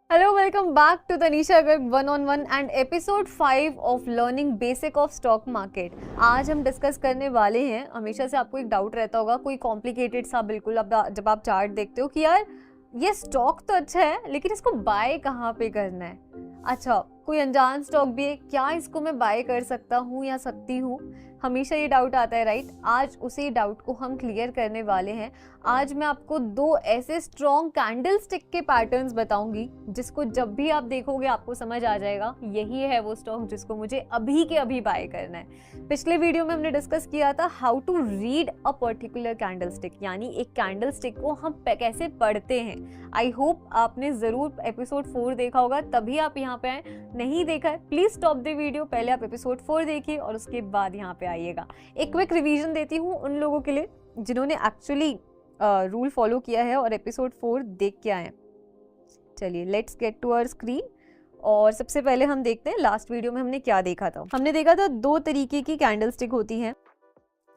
Hello, welcome back to the Nisha Garg one-on-one and episode 5 of learning basic of stock market. आज हम discuss करने वाले हैं, हमेशा से आपको एक डाउट रहता होगा, कोई कॉम्प्लिकेटेड सा बिल्कुल, अब जब आप चार्ट देखते हो कि यार ये स्टॉक तो अच्छा है लेकिन इसको बाय कहाँ पे करना है। अच्छा, कोई अनजान स्टॉक भी है, क्या इसको मैं बाय कर सकता हूँ या सकती हूँ, हमेशा ये डाउट आता है, राइट। आज उसी डाउट को हम क्लियर करने वाले हैं। आज मैं आपको दो ऐसे स्ट्रॉन्ग कैंडल स्टिक के पैटर्न्स बताऊंगी जिसको जब भी आप देखोगे आपको समझ आ जाएगा यही है वो स्टॉक जिसको मुझे अभी के अभी बाय करना है। पिछले वीडियो में हमने डिस्कस किया था how to read a particular candle stick, यानी एक कैंडल स्टिक को हम कैसे पढ़ते हैं। आई होप आपने जरूर एपिसोड 4 देखा होगा, तभी आप यहाँ पे आए। नहीं देखा है प्लीज स्टॉप द वीडियो, पहले आप एपिसोड 4 देखिए और उसके बाद यहाँ पे आइएगा। एक क्विक रिवीजन देती हूँ उन लोगों के लिए जिन्होंने एक्चुअली रूल फॉलो किया है और एपिसोड 4 देख के आए। चलिए let's get to our screen और सबसे पहले हम देखते हैं लास्ट वीडियो में हमने क्या देखा था। हमने देखा था दो तरीके की कैंडल स्टिक होती हैं,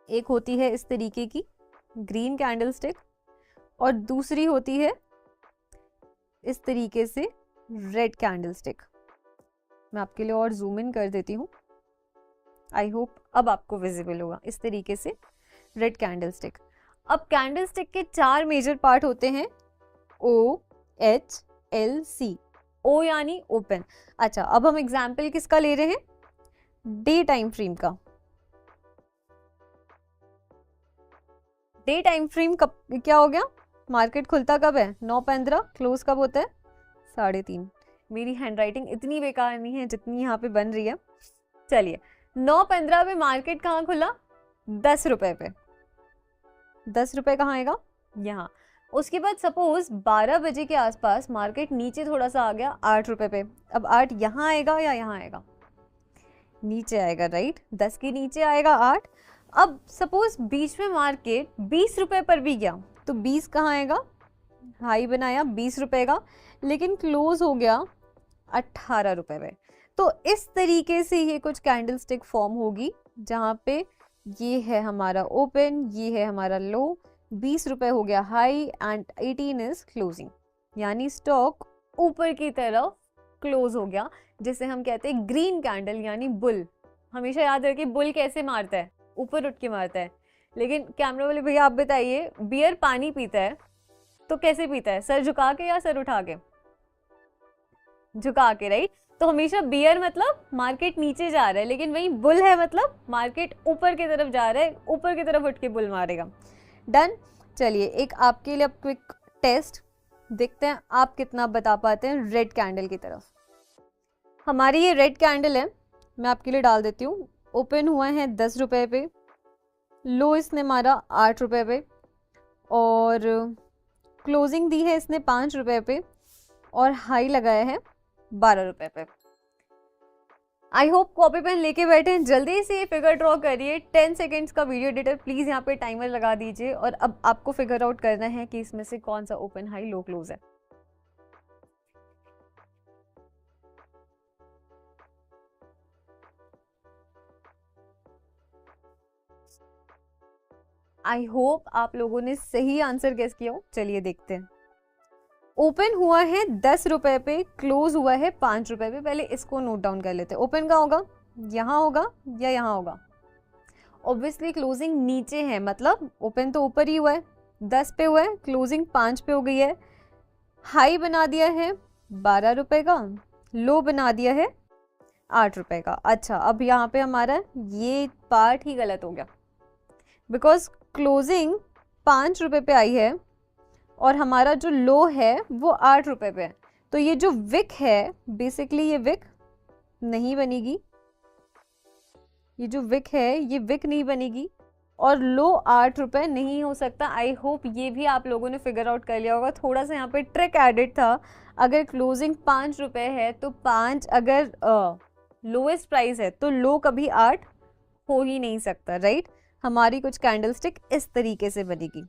एक होती है इस तरीके की ग्रीन कैंडल स्टिक और दूसरी होती है इस तरीके से रेड कैंडल स्टिक। मैं आपके लिए और जूम इन कर देती हूँ, आई होप अब आपको विजिबल होगा। इस तरीके से रेड कैंडल स्टिक। अब कैंडल स्टिक के 4 मेजर पार्ट होते हैं, O, H, L, C। O यानी ओपन। अच्छा, अब हम एग्जाम्पल किसका ले रहे हैं, डे टाइम फ्रेम का। डे टाइम फ्रेम कब क्या हो गया, मार्केट खुलता कब है 9:15, क्लोज कब होता है 3:30। मेरी हैंडराइटिंग इतनी बेकार नहीं है जितनी यहाँ पे बन रही है। चलिए 9:15 पे मार्केट कहाँ खुला, 10 रुपए पे। 10 रुपए कहाँ आएगा, यहाँ। उसके बाद सपोज 12 बजे के आसपास मार्केट नीचे थोड़ा सा आ गया 8 रुपए पे। अब 8 यहाँ आएगा या यहाँ आएगा, नीचे आएगा, राइट। 10 के नीचे आएगा 8। अब सपोज बीच में मार्केट 20 रुपए पर भी गया तो 20 कहाँ आएगा, हाई बनाया 20 रुपए का, लेकिन क्लोज हो गया 18 रुपए पे। तो इस तरीके से ये कुछ कैंडल स्टिक फॉर्म होगी जहाँ पे ये है हमारा ओपन, ये है हमारा लो, 20 रुपए हो गया हाई एंड 18 इज क्लोजिंग, यानी स्टॉक ऊपर की तरफ क्लोज हो गया, जिसे हम कहते हैं ग्रीन कैंडल यानी बुल। हमेशा याद रखिए बुल कैसे मारता है, ऊपर उठ के मारता है। लेकिन कैमरा वाले भैया आप बताइए, बियर पानी पीता है तो कैसे पीता है, सर झुका के या सर उठा के, झुका के, राइट। तो हमेशा बियर मतलब मार्केट नीचे जा रहा है, लेकिन वही बुल है मतलब मार्केट ऊपर की तरफ जा रहा है, ऊपर की तरफ उठ के बुल मारेगा। डन। चलिए एक आपके लिए अब क्विक टेस्ट देखते हैं आप कितना बता पाते हैं रेड कैंडल की तरफ। हमारी ये रेड कैंडल है, मैं आपके लिए डाल देती हूँ। ओपन हुआ है 10 रुपए पे, लो इसने मारा 8 रुपए पे और क्लोजिंग दी है इसने 5 रुपए पे और हाई लगाया है 12 रुपए पे। आई होप कॉपी पेन लेके बैठे हैं, जल्दी से फिगर ड्रॉ करिए। 10 सेकेंड्स का वीडियो एडिटर प्लीज यहाँ पे टाइमर लगा दीजिए और अब आपको फिगर आउट करना है कि इसमें से कौन सा ओपन हाई लो क्लोज है। आई होप आप लोगों ने सही आंसर गेस किया हो। चलिए देखते हैं। ओपन हुआ है 10 रुपए पे, क्लोज हुआ है 5 रुपए पे। पहले इसको नोट डाउन कर लेते हैं। ओपन कहाँ होगा, यहाँ होगा या यहाँ होगा। ऑब्वियसली क्लोजिंग नीचे है, मतलब ओपन तो ऊपर ही हुआ है, 10 पे हुआ है, क्लोजिंग 5 पे हो गई है। हाई बना दिया है 12 रुपए का, लो बना दिया है 8 रुपए का। अच्छा, अब यहाँ पे हमारा ये पार्ट ही गलत हो गया, बिकॉज क्लोजिंग 5 रुपए पे आई है और हमारा जो लो है वो 8 रुपए पे है। तो ये जो विक है, बेसिकली ये विक नहीं बनेगी, ये जो विक है ये विक नहीं बनेगी और लो 8 रुपए नहीं हो सकता। आई होप ये भी आप लोगों ने फिगर आउट कर लिया होगा। थोड़ा सा यहाँ पे ट्रिक एडिड था, अगर क्लोजिंग 5 रुपए है तो 5 अगर लोएस्ट प्राइस है तो लो कभी 8 हो ही नहीं सकता, राइट। हमारी कुछ कैंडल स्टिक इस तरीके से बनेगी।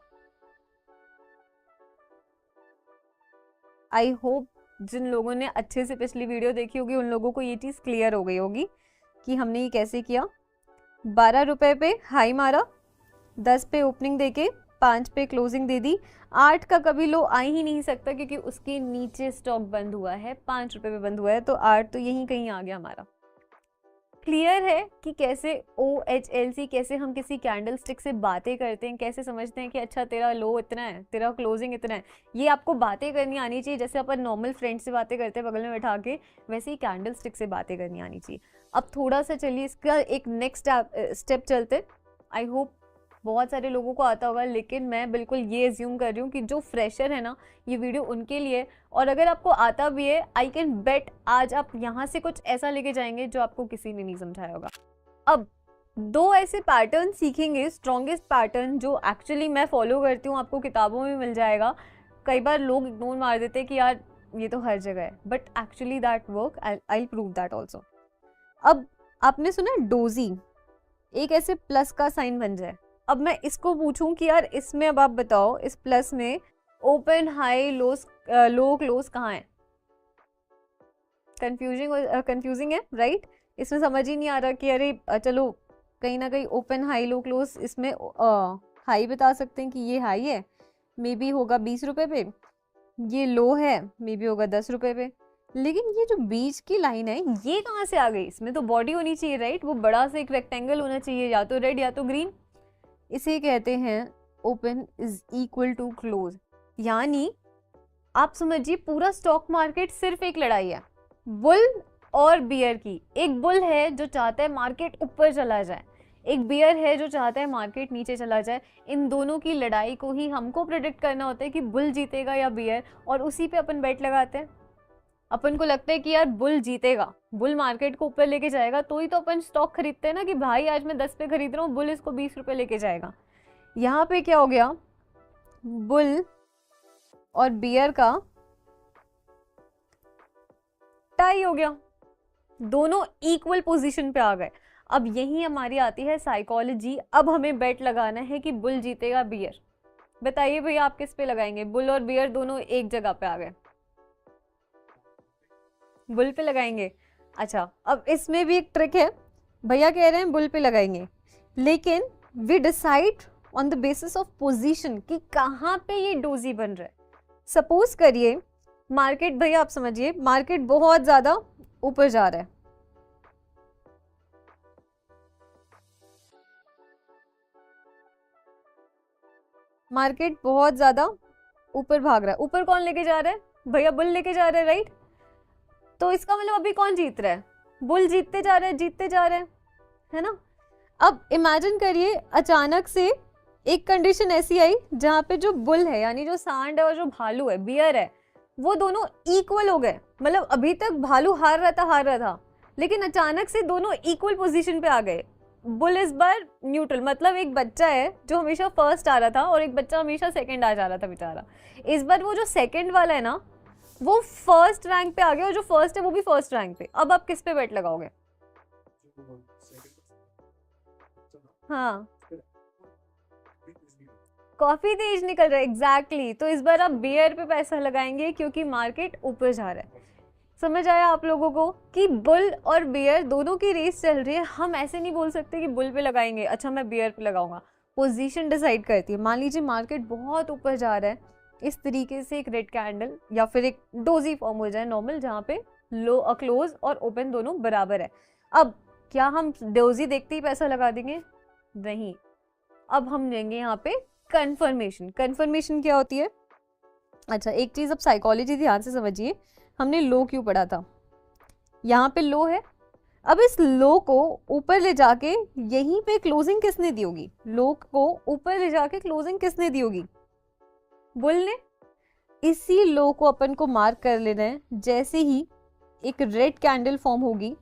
आई होप जिन लोगों ने अच्छे से पिछली वीडियो देखी होगी उन लोगों को ये चीज़ क्लियर हो गई होगी कि हमने ये कैसे किया। 12 रुपए पे हाई मारा, 10 पे ओपनिंग देके 5 पे क्लोजिंग दे दी, 8 का कभी लो आ ही नहीं सकता क्योंकि उसके नीचे स्टॉक बंद हुआ है, 5 रुपए पे बंद हुआ है, तो 8 तो यहीं कहीं आ गया हमारा। क्लियर है कि कैसे OHLC, कैसे हम किसी कैंडल स्टिक से बातें करते हैं, कैसे समझते हैं कि अच्छा तेरा लो इतना है, तेरा क्लोजिंग इतना है। ये आपको बातें करनी आनी चाहिए, जैसे अपन नॉर्मल फ्रेंड से बातें करते हैं बगल में बैठा के, वैसे ही कैंडल स्टिक से बातें करनी आनी चाहिए। अब थोड़ा सा चलिए इसका एक नेक्स्ट स्टेप चलते। आई होप बहुत सारे लोगों को आता होगा, लेकिन मैं बिल्कुल ये एज्यूम कर रही हूँ कि जो फ्रेशर है ना, ये वीडियो उनके लिए, और अगर आपको आता भी है, आई कैन बेट आज आप यहाँ से कुछ ऐसा लेके जाएंगे जो आपको किसी ने नहीं समझाया होगा। अब 2 ऐसे पैटर्न सीखेंगे, स्ट्रॉन्गेस्ट पैटर्न जो एक्चुअली मैं फॉलो करती हूँ, आपको किताबों में मिल जाएगा। कई बार लोग इग्नोर मार देते हैं कि यार ये तो हर जगह है, but actually that work, I prove that also. अब आपने सुना डोजी, एक ऐसे प्लस का साइन बन जाए। अब मैं इसको पूछूं कि यार इसमें अब आप बताओ, इस प्लस में ओपन हाई लो क्लोज कहाँ है? कंफ्यूजिंग है राइट? इसमें समझ ही नहीं आ रहा कि अरे चलो कहीं ना कहीं ओपन हाई लो क्लोज, इसमें हाई बता सकते हैं कि ये हाई है, मे बी होगा 20 रुपए पे, ये लो है, मे बी होगा 10 रुपए पे, लेकिन ये जो बीच की लाइन है ये कहाँ से आ गई? इसमें तो बॉडी होनी चाहिए राइट? वो बड़ा सा एक रेक्टेंगल होना चाहिए, या तो रेड या तो ग्रीन। इसे कहते हैं open is equal to close. यानी आप समझिए पूरा स्टॉक मार्केट सिर्फ एक लड़ाई है, बुल और बियर की। एक बुल है जो चाहता है मार्केट ऊपर चला जाए, एक बियर है जो चाहता है मार्केट नीचे चला जाए। इन दोनों की लड़ाई को ही हमको प्रेडिक्ट करना होता है कि बुल जीतेगा या बियर, और उसी पे अपन बेट लगाते हैं। अपन को लगता है कि यार बुल जीतेगा, बुल मार्केट को ऊपर लेके जाएगा, तो ही तो अपन स्टॉक खरीदते हैं ना कि भाई आज मैं 10 पे खरीद रहा हूँ, बुल इसको 20 रुपए लेके जाएगा। यहाँ पे क्या हो गया, बुल और बियर का टाई हो गया, दोनों इक्वल पोजीशन पे आ गए। अब यही हमारी आती है साइकोलॉजी। अब हमें बेट लगाना है कि बुल जीतेगा बियर। बताइए भैया आप किस पे लगाएंगे? बुल और बियर दोनों एक जगह पे आ गए, बुल पे लगाएंगे। अच्छा, अब इसमें भी एक ट्रिक है, भैया कह रहे हैं बुल पे लगाएंगे, लेकिन we decide on the basis of position कि कहाँ पे ये डोजी बन रहा है। सपोज करिए मार्केट, भैया आप समझिए मार्केट बहुत ज्यादा ऊपर जा रहा है, मार्केट बहुत ज्यादा ऊपर भाग रहा है। ऊपर कौन लेके जा रहा है? भैया बुल लेके जा रहा है राइट? तो इसका मतलब अभी कौन जीत रहा है? बुल जीतते जा रहे हैं, जीतते जा रहे हैं, है ना? अब इमेजिन करिए अचानक से एक कंडीशन ऐसी आई जहां पे जो बुल है यानी जो सांड है और जो भालू है बियर है, वो दोनों इक्वल हो गए। मतलब अभी तक भालू हार रहा था, लेकिन अचानक से दोनों इक्वल पोजीशन पे आ गए। बुल इस बार न्यूट्रल, मतलब एक बच्चा है जो हमेशा फर्स्ट आ रहा था और एक बच्चा हमेशा सेकंड आ जा रहा था बेचारा। इस बार वो जो सेकंड वाला है ना, वो फर्स्ट रैंक पे आ गया और जो फर्स्ट है वो भी फर्स्ट रैंक पे। अब आप किस पे बेट लगाओगे? हाँ, काफी तेज निकल रहा है एग्जैक्टली। तो इस बार आप बियर पे पैसा लगाएंगे क्योंकि मार्केट ऊपर जा रहा है। समझ आया आप लोगों को कि बुल और बियर दोनों की रेस चल रही है। हम ऐसे नहीं बोल सकते कि बुल पे लगाएंगे, अच्छा मैं बियर पे लगाऊंगा। पोजीशन डिसाइड करती है। मान लीजिए मार्केट बहुत ऊपर जा रहा है, इस तरीके से एक रेड कैंडल या फिर एक डोजी फॉर्म हो जाए नॉर्मल, जहाँ पे लो क्लोज और ओपन दोनों बराबर है। अब क्या हम डोजी देखते ही पैसा लगा देंगे? नहीं, अब हम लेंगे यहाँ पे कंफर्मेशन। कंफर्मेशन क्या होती है? अच्छा, एक चीज अब साइकोलॉजी ध्यान से समझिए, हमने लो क्यों पढ़ा था? यहाँ पे लो है, अब इस लो को ऊपर ले जाके यहीं पे क्लोजिंग किसने दी होगी? लो को ऊपर ले जाके क्लोजिंग किसने दी होगी? बुल ने। इसी लो को अपन को मार्क कर लेना है। जैसे ही एक रेड कैंडल फॉर्म होगी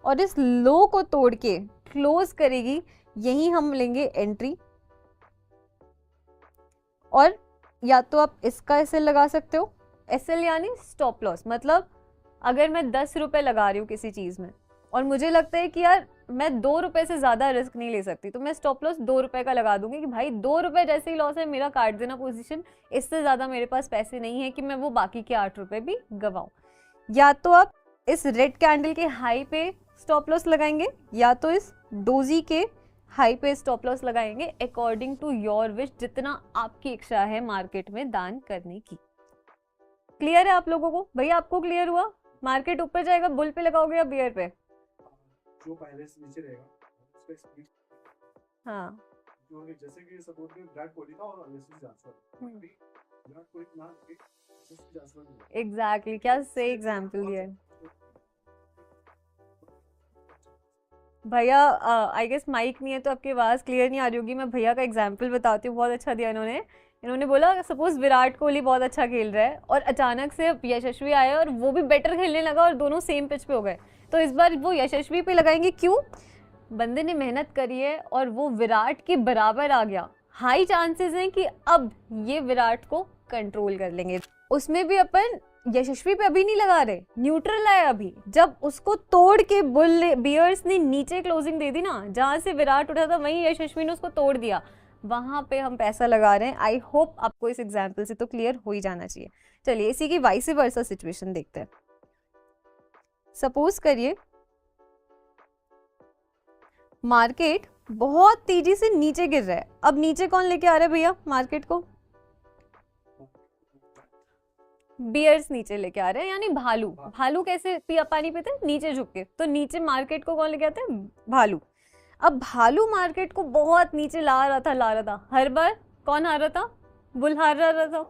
और इस लो को तोड़ के क्लोज करेगी, यहीं हम लेंगे एंट्री। और या तो आप इसका एसएल लगा सकते हो, एसएल यानी स्टॉप लॉस। मतलब अगर मैं 10 रुपए लगा रही हूँ किसी चीज में और मुझे लगता है कि यार मैं 2 रुपए से ज्यादा रिस्क नहीं ले सकती, तो मैं स्टॉप लॉस 2 रुपए का लगा दूंगी कि भाई 2 रुपए जैसे ही लॉस है मेरा काट देना पोजीशन, इससे ज्यादा मेरे पास पैसे नहीं है कि मैं वो बाकी के 8 रुपए भी गवाऊं। या तो आप इस रेड कैंडल के हाई पे स्टॉप लॉस लगाएंगे, या तो इस डोजी के हाई पे स्टॉप लॉस लगाएंगे अकॉर्डिंग टू योर विश, जितना आपकी इच्छा है मार्केट में दान करने की। क्लियर है आप लोगों को? भैया आपको क्लियर हुआ? मार्केट ऊपर जाएगा बुल पे लगाओगे या बियर पे? जो पहले से नीचे रहेगा उसका स्पीड, हाँ जो जैसे कि सपोर्ट में विराट कोहली था और एलएससी जायसवाल, विराट कोहली ना एलएससी जायसवाल। एग्जैक्टली, क्या सही एग्जांपल दिया है भैया। आई गेस माइक नहीं है तो आपकी आवाज़ क्लियर नहीं आ रही होगी। मैं भैया का एग्जांपल बताती हूँ, बहुत अच्छा दिया इन्होंने बोला सपोज विराट कोहली बहुत अच्छा खेल रहा है और अचानक से यशस्वी आया और वो भी बेटर खेलने लगा और दोनों सेम पिच पे हो गए, तो इस बार वो यशस्वी पे लगाएंगे। क्यों? बंदे ने मेहनत करी है और वो विराट के बराबर आ गया, हाई चांसेस हैं कि अब ये विराट को कंट्रोल कर लेंगे। उसमें भी अपन यशस्वी पे अभी नहीं लगा रहे, न्यूट्रल है अभी। जब उसको तोड़ के बुल बियर्स ने नीचे क्लोजिंग दे दी ना, जहां से विराट उठा था वहीं यशस्वी ने उसको तोड़ दिया, वहां पे हम पैसा लगा रहे हैं। आई होप आपको इस एग्जाम्पल से तो क्लियर हो ही जाना चाहिए। चलिए इसी की वाइस वर्सा सिचुएशन देखते हैं। सपोज करिए मार्केट बहुत तेजी से नीचे गिर रहा है। अब नीचे कौन लेके आ रहा है भैया मार्केट को? बियर्स नीचे लेके आ रहे हैं, यानी भालू। भालू कैसे पानी पीते हैं? नीचे झुक के। तो नीचे मार्केट को कौन लेके आते हैं? भालू। अब भालू मार्केट को बहुत नीचे ला रहा था। हर बार कौन हार रहा था? बुल हार रहा था।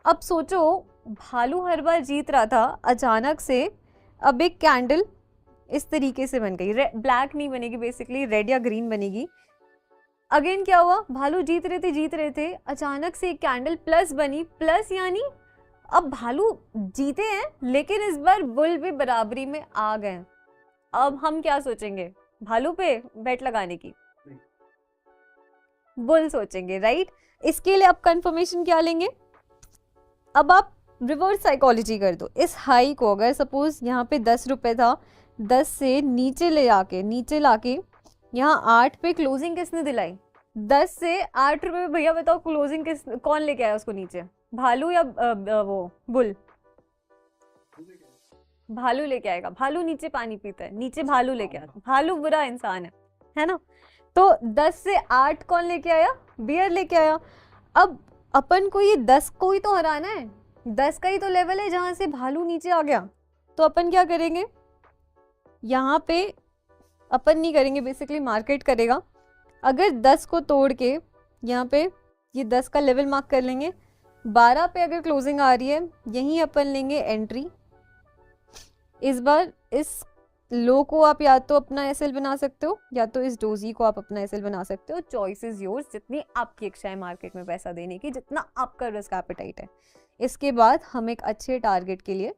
अब सोचो भालू हर बार जीत रहा था, अचानक से अब एक कैंडल इस तरीके से बन गई। ब्लैक नहीं बनेगी, बेसिकली रेड या ग्रीन बनेगी। अगेन क्या हुआ? भालू जीत रहे थे, अचानक से एक कैंडल प्लस बनी। प्लस यानी अब भालू जीते हैं, लेकिन इस बार बुल भी बराबरी में आ गए। अब हम क्या सोचेंगे? भालू पे बेट लगाने की बुल सोचेंगे, राइट? इसके लिए आप कंफर्मेशन क्या लेंगे? अब आप रिवर्स साइकोलॉजी कर दो। इस हाई को अगर सपोज यहाँ पे 10 रुपए था, 10 से नीचे लाके यहाँ 8 पे क्लोजिंग किसने दिलाई? 10 से 8 रुपए। भैया बताओ क्लोजिंग कौन लेके आया उसको नीचे? भालू या वो बुल? भालू लेके आएगा। भालू नीचे पानी पीता है, नीचे भालू लेके आता है। भालू बुरा इंसान है ना? तो 10 से 8 कौन लेके आया? बियर लेके आया। अब अपन को ये 10 को ही तो हराना है, 10 का ही तो लेवल है जहां से भालू नीचे आ गया। तो अपन क्या करेंगे? यहाँ पे अपन नहीं करेंगे, बेसिकली मार्केट करेगा। अगर 10 को तोड़ के यहाँ पे ये 10 का लेवल मार्क कर लेंगे। 12 पे अगर क्लोजिंग आ रही है, यहीं अपन लेंगे एंट्री। इस बार इस लो को आप या तो अपना एसएल बना सकते हो या तो इस डोजी को आप अपना एसएल बना सकते हो। चॉइस इज योर्स, जितनी आपकी इच्छा है मार्केट में पैसा देने की, जितना आपका रिस्क एपेटाइट है। इसके बाद हम एक अच्छे टारगेट के लिए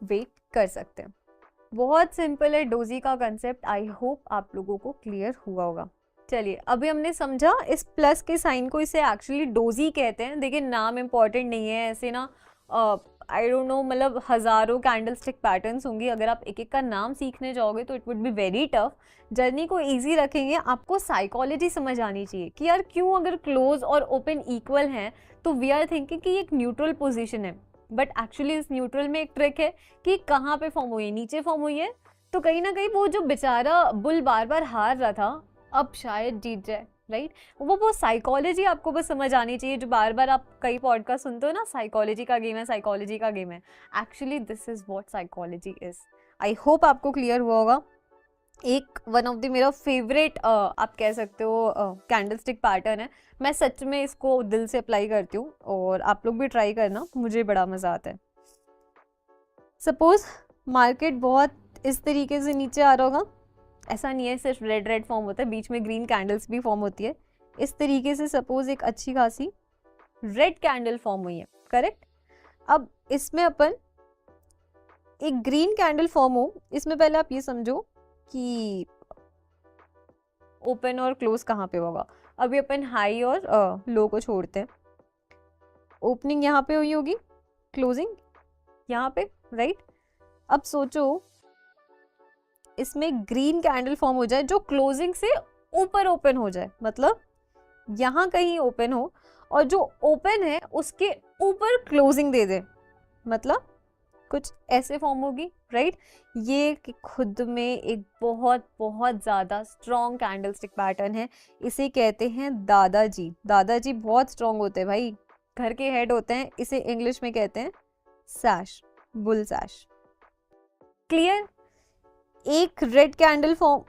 वेट कर सकते हैं। बहुत सिंपल है डोजी का कंसेप्ट। आई होप आप लोगों को क्लियर हुआ होगा। चलिए अभी हमने समझा इस प्लस के साइन को, इसे एक्चुअली डोजी कहते हैं। देखिए नाम इंपॉर्टेंट नहीं है, ऐसे ना आई डोंट नो, मतलब हज़ारों कैंडल स्टिक पैटर्न्स होंगी। अगर आप एक एक का नाम सीखने जाओगे तो it would be very tough. Journey को इजी रखेंगे, आपको साइकोलॉजी समझ आनी चाहिए कि यार क्यों अगर क्लोज और ओपन इक्वल हैं तो वी आर थिंकिंग कि एक न्यूट्रल पोजीशन है। बट एक्चुअली इस न्यूट्रल में एक ट्रिक है कि कहाँ पे फॉर्म हुई है, नीचे फॉर्म हुई है। तो कहीं ना कहीं वो जो बेचारा बुल बार बार हार रहा था अब शायद जीत जाए, राइट? वो साइकोलॉजी आपको बस समझ आनी चाहिए। जो बार बार आप कई पॉडकास्ट सुनते हो ना, साइकोलॉजी का गेम है, साइकोलॉजी का गेम है। Actually this is what psychology is. I hope आपको क्लियर हुआ होगा। एक वन ऑफ द मेरा फेवरेट आप कह सकते हो कैंडल स्टिक पैटर्न है। मैं सच में इसको दिल से अप्लाई करती हूँ और आप लोग भी ट्राई करना, मुझे बड़ा मज़ा आता है। सपोज मार्केट बहुत इस तरीके से नीचे आ रहा होगा। ऐसा नहीं है सिर्फ रेड रेड फॉर्म होता है, बीच में ग्रीन कैंडल्स भी फॉर्म होती है। इस तरीके से सपोज एक अच्छी खासी रेड कैंडल फॉर्म हुई है, करेक्ट? अब इसमें अपन एक ग्रीन कैंडल फॉर्म हो, इसमें पहले आप ये समझो कि ओपन और क्लोज कहाँ पे होगा। अभी अपन हाई और लो को छोड़ते हैं। ओपनिंग यहाँ पे हुई होगी, क्लोजिंग यहाँ पे, राइट? अब सोचो इसमें ग्रीन कैंडल फॉर्म हो जाए जो क्लोजिंग से ऊपर ओपन हो जाए, मतलब यहाँ कहीं ओपन हो और जो ओपन है उसके ऊपर क्लोजिंग दे दे, मतलब कुछ ऐसे फॉर्म होगी, राइट। ये खुद में एक बहुत बहुत ज़्यादा स्ट्रॉन्ग कैंडलस्टिक पैटर्न है। इसे कहते हैं दादाजी। दादाजी बहुत स्ट्रॉन्ग होते हैं भाई, घर के हेड होते हैं। इसे इंग्लिश में कहते हैं सैश, बुल सैश। क्लियर। एक रेड कैंडल फॉर्म,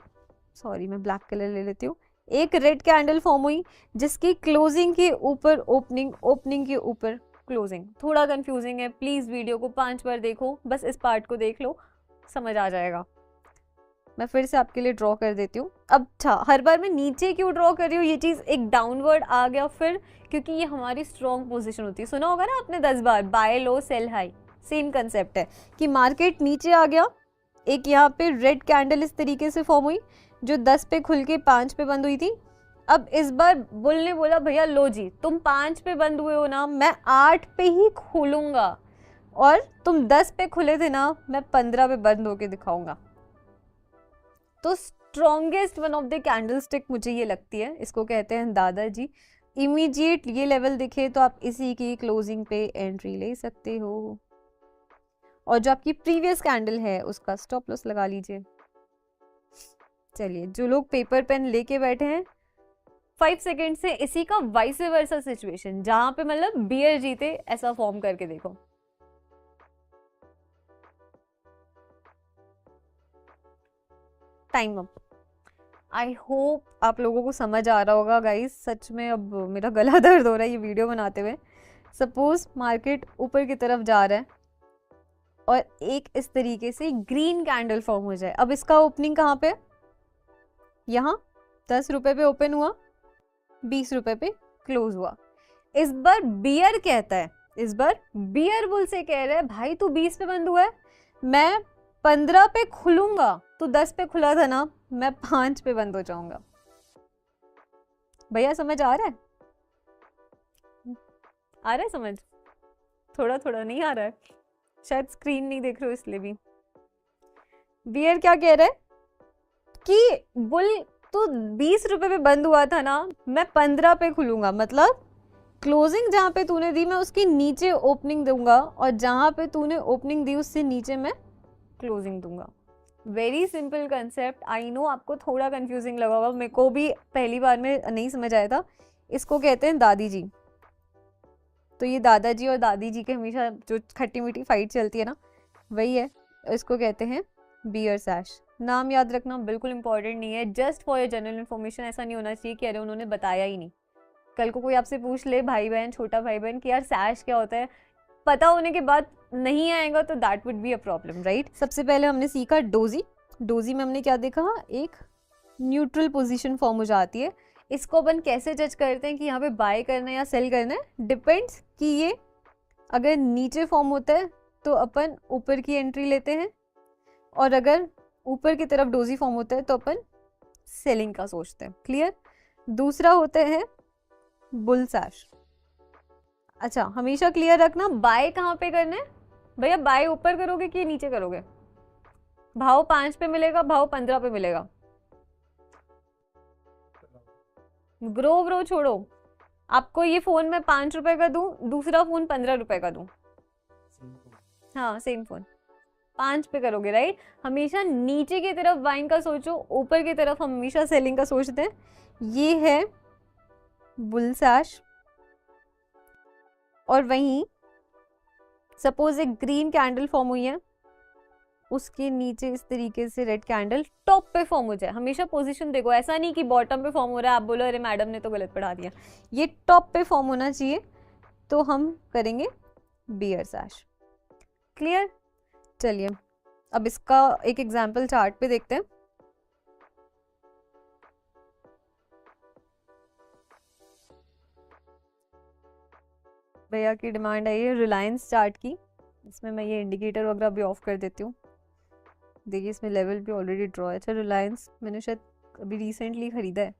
सॉरी मैं ब्लैक कलर ले लेती हूँ। एक रेड कैंडल फॉर्म हुई जिसकी क्लोजिंग के ऊपर ओपनिंग, ओपनिंग के ऊपर क्लोजिंग। थोड़ा कंफ्यूजिंग है, प्लीज वीडियो को 5 बार देखो, बस इस पार्ट को देख लो, समझ आ जाएगा। मैं फिर से आपके लिए ड्रॉ कर देती हूँ। अब हर बार मैं नीचे क्यों ड्रॉ कर रही हूँ, ये चीज़ एक डाउनवर्ड आ गया फिर, क्योंकि ये हमारी स्ट्रॉन्ग पोजीशन होती है। सुना होगा ना आपने 10 बार, बाय लो सेल हाई। सेम कंसेप्ट है कि मार्केट नीचे आ गया, एक यहाँ पे रेड कैंडल इस तरीके से फॉर्म हुई जो 10 पे खुल के 5 पे बंद हुई थी। अब इस बार बुल ने बोला भैया लो जी, तुम 5 पे बंद हुए हो ना, मैं 8 पे ही खोलूंगा, और तुम 10 पे खुले थे ना, मैं 15 पे बंद होके दिखाऊंगा। तो strongest one of the candlestick मुझे ये लगती है, इसको कहते हैं दादाजी। इमीडिएट ये लेवल दिखे तो आप इसी की क्लोजिंग पे एंट्री ले सकते हो, और जो आपकी प्रीवियस कैंडल है उसका स्टॉप लॉस लगा लीजिए। चलिए, जो लोग पेपर पेन लेके बैठे हैं, 5 सेकेंड से इसी का वाइस वर्सा सिचुएशन, जहां पे मतलब बियर जीते, ऐसा फॉर्म करके देखो। Time up. आई होप आप लोगों को समझ आ रहा होगा गाइस। सच में अब मेरा गला दर्द हो रहा है ये वीडियो बनाते हुए। सपोज मार्केट ऊपर की तरफ जा रहा है और एक इस तरीके से ग्रीन कैंडल फॉर्म हो जाए। अब इसका ओपनिंग कहाँ पे, यहाँ 10 रुपए पे ओपन हुआ, 20 रुपए पे क्लोज हुआ। इस बार बियर कहता है, इस बार बियर बुल से कह रहा है भाई तू 20 पे बंद हुआ है, मैं 15 पे खुलूंगा, तू 10 पे खुला था ना, मैं 5 पे बंद हो जाऊंगा। भैया समझ आ रहा है? आ रहा है समझ? थोड़ा थोड़ा नहीं आ रहा है, शायद स्क्रीन नहीं देख रहे हो इसलिए भी। बियर क्या कह रहा है कि बुल तो 20 रुपए पे बंद हुआ था ना, मैं 15 पे खुलूंगा, मतलब क्लोजिंग जहां पे तूने दी मैं उसके नीचे ओपनिंग दूंगा, और जहां पे तूने ओपनिंग दी उससे नीचे मैं क्लोजिंग दूंगा। Very simple concept. I know आपको थोड़ा कंफ्यूजिंग लगा होगा, मेरे को भी पहली बार में नहीं समझ आया था। इसको कहते हैं दादी जी। तो ये दादाजी और दादी जी के हमेशा जो खट्टी मीठी फाइट चलती है ना, वही है। इसको कहते हैं बियर सैश। नाम याद रखना बिल्कुल इंपॉर्टेंट नहीं है, just for your general information. ऐसा नहीं होना चाहिए कि अरे उन्होंने बताया ही नहीं। कल को कोई आपसे पूछ ले, भाई बहन, छोटा भाई बहन, कि यार सैश क्या होता है, पता होने के बाद नहीं आएगा तो that would be a problem, right. सबसे पहले हमने सीखा डोजी। डोजी में हमने क्या देखा, एक न्यूट्रल पोजीशन फॉर्म हो जाती है। इसको अपन कैसे जज करते हैं कि यहाँ पे बाय करना है या सेल करना है, डिपेंड्स कि ये अगर नीचे फॉर्म होता है तो अपन ऊपर की एंट्री लेते हैं, और अगर ऊपर की तरफ डोजी फॉर्म होता है तो अपन सेलिंग का सोचते हैं। क्लियर। दूसरा होता है बुल सैश। अच्छा, हमेशा क्लियर रखना, बाय कहाँ पे करना है भैया, बाय ऊपर करोगे कि नीचे करोगे। भाव 5 पे मिलेगा, भाव 15 पे मिलेगा। ग्रो छोड़ो, आपको ये फोन मैं 5 रुपए का दूं, दूसरा फोन 15 रुपए का दूं, हाँ सेम फोन, 5 पे करोगे, राइट। हमेशा नीचे की तरफ बाइंग का सोचो, ऊपर की तरफ हम हमेशा सेलिंग का सोचते हैं। ये है बुल सैश। और वहीं सपोज एक ग्रीन कैंडल फॉर्म हुई है, उसके नीचे इस तरीके से रेड कैंडल टॉप पे फॉर्म हो जाए। हमेशा पोजीशन देखो, ऐसा नहीं कि बॉटम पे फॉर्म हो रहा है आप बोलो अरे मैडम ने तो गलत पढ़ा दिया, ये टॉप पे फॉर्म होना चाहिए, तो हम करेंगे बियर सैश। क्लियर। चलिए, अब इसका एक एग्जांपल चार्ट पे देखते हैं। भैया की डिमांड आई है रिलायंस चार्ट की, इसमें मैं ये इंडिकेटर वगैरह भी ऑफ कर देती हूँ। देखिए इसमें लेवल भी ऑलरेडी ड्रॉ है। अच्छा, रिलायंस मैंने शायद अभी रिसेंटली खरीदा है।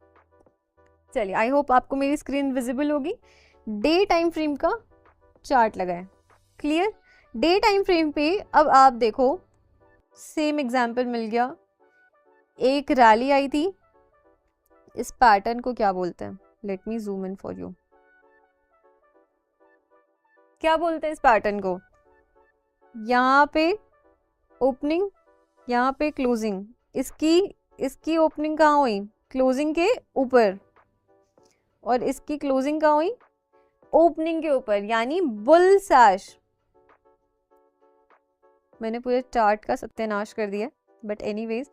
चलिए, आई होप आपको मेरी स्क्रीन विजिबल होगी। डे टाइम फ्रेम का चार्ट लगा है। क्लियर। डे टाइम फ्रेम पे अब आप देखो, सेम एग्जाम्पल मिल गया। एक रैली आई थी, इस पैटर्न को क्या बोलते हैं, let me zoom in for you. क्या बोलते हैं इस पैटर्न को, यहाँ पे ओपनिंग, यहाँ पे क्लोजिंग, इसकी ओपनिंग कहाँ हुई? क्लोजिंग के ऊपर, और इसकी क्लोजिंग कहाँ हुई? ओपनिंग के ऊपर, यानी बुल सैश। मैंने पूरे चार्ट का सत्यानाश कर दिया, बट एनीवेज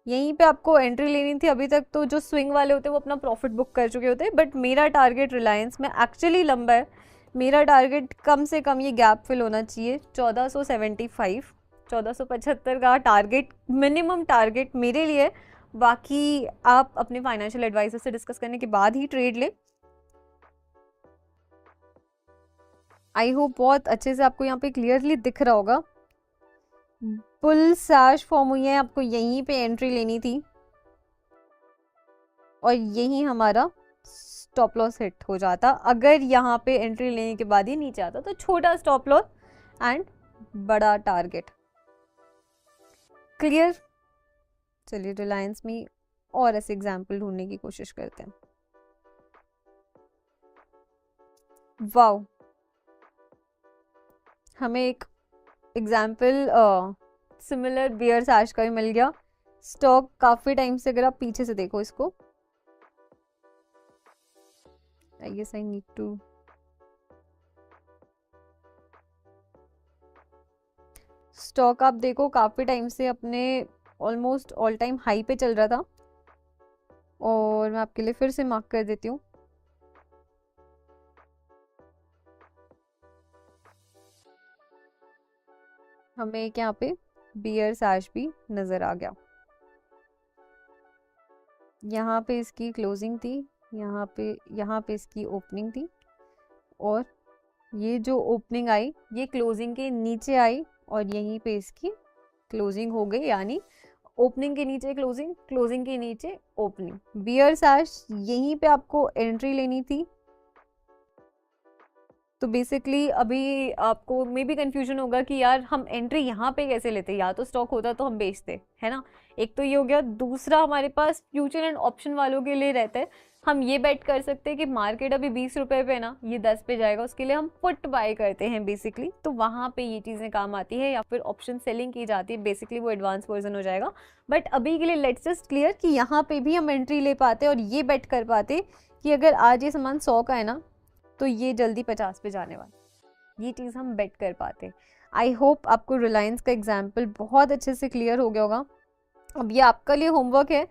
यहीं पे आपको एंट्री लेनी थी। अभी तक तो जो स्विंग वाले होते हैं वो अपना प्रॉफिट बुक कर चुके होते हैं, बट मेरा टारगेट रिलायंस में एक्चुअली लंबा है। मेरा टारगेट कम से कम ये गैप फिल होना चाहिए 1475, 1475 का टारगेट मिनिमम टारगेट मेरे लिए। बाकी आप अपने फाइनेंशियल एडवाइजर से डिस्कस करने के बाद ही ट्रेड लें। आई होप बहुत अच्छे से आपको यहाँ पे क्लियरली दिख रहा होगा। बुल सैश फॉर्म हुई है, आपको यहीं पे एंट्री लेनी थी और यही हमारा स्टॉप लॉस हिट हो जाता। अगर यहाँ पे एंट्री लेने के बाद ही नीचे आता तो छोटा स्टॉप लॉस एंड बड़ा टारगेट। क्लियर? चलिए रिलायंस में और ऐसे एग्जाम्पल ढूंढने की कोशिश करते हैं। वाओ, हमें एक एग्जाम्पल सिमिलर बियर सैश का भी मिल गया। स्टॉक काफी टाइम से, अगर आप पीछे से देखो इसको, I guess I need to stock आप देखो काफी टाइम से अपने ऑलमोस्ट ऑल टाइम हाई पे चल रहा था, और मैं आपके लिए फिर से मार्क कर देती हूँ। हमें एक यहाँ पे बियर सैश भी नजर आ गया। यहाँ पे इसकी क्लोजिंग थी, यहाँ पे इसकी ओपनिंग थी, और ये जो ओपनिंग आई ये क्लोजिंग के नीचे आई, और यहीं पे इसकी क्लोजिंग हो गई, यानी ओपनिंग के नीचे क्लोजिंग, क्लोजिंग के नीचे ओपनिंग। बियर सैश यहीं पे आपको एंट्री लेनी थी। तो बेसिकली अभी आपको मे भी कंफ्यूजन होगा कि यार हम एंट्री यहाँ पे कैसे लेते, या तो स्टॉक होता तो हम बेचते, है ना। एक तो ये हो गया। दूसरा हमारे पास फ्यूचर एंड ऑप्शन वालों के लिए रहता है, हम ये बेट कर सकते हैं कि मार्केट अभी 20 रुपए पे ना, ये 10 पे जाएगा, उसके लिए हम पुट बाय करते हैं बेसिकली। तो वहाँ पे ये चीज़ें काम आती है, या फिर ऑप्शन सेलिंग की जाती है, बेसिकली वो एडवांस वर्जन हो जाएगा। बट अभी के लिए लेट्स जस्ट क्लियर कि यहाँ पे भी हम एंट्री ले पाते और ये बेट कर पाते कि अगर आज ये सामान 100 का है ना, तो ये जल्दी 50 पे जाने वाला, ये चीज़ हम बेट कर पाते। आई होप आपको रिलायंस का एग्जाम्पल बहुत अच्छे से क्लियर हो गया होगा। अब ये आपका लिए होमवर्क है।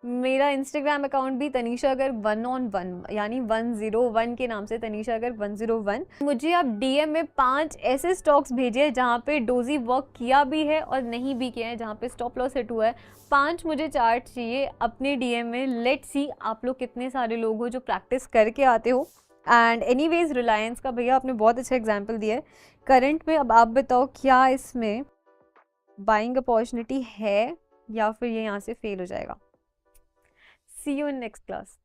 मेरा इंस्टाग्राम अकाउंट भी तनीषा गर्ग 1on1 यानी 101 के नाम से तनीषा गर्ग 101। मुझे आप डीएम में 5 ऐसे स्टॉक्स भेजिए जहाँ पे डोजी वर्क किया भी है और नहीं भी किया है, जहाँ पे स्टॉप लॉस हिट हुआ है। 5 मुझे चार्ट चाहिए अपने डीएम में। लेट्स सी आप लोग कितने सारे लोग हो जो प्रैक्टिस करके आते हो। एंड एनीवेज रिलायंस का भैया आपने बहुत अच्छा एग्जाम्पल दिया है करंट में। अब आप बताओ क्या इसमें बाइंग अपॉर्चुनिटी है या फिर ये यहाँ से फेल हो जाएगा। सी यू इन नेक्स्ट क्लास।